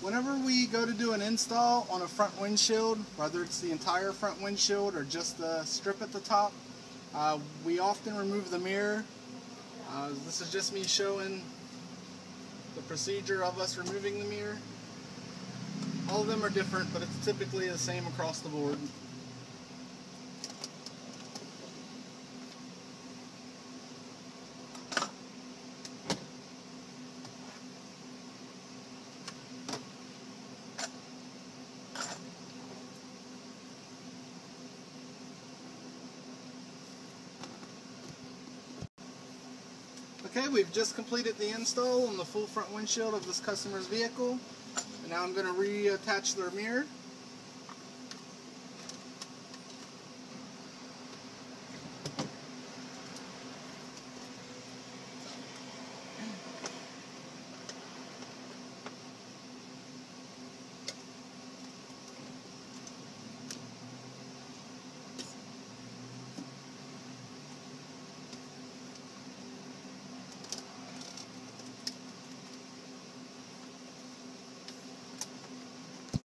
Whenever we go to do an install on a front windshield, whether it's the entire front windshield or just the strip at the top, we often remove the mirror. This is just me showing the procedure of us removing the mirror. All of them are different, but it's typically the same across the board. Okay, we've just completed the install on the full front windshield of this customer's vehicle. And now I'm going to reattach their mirror.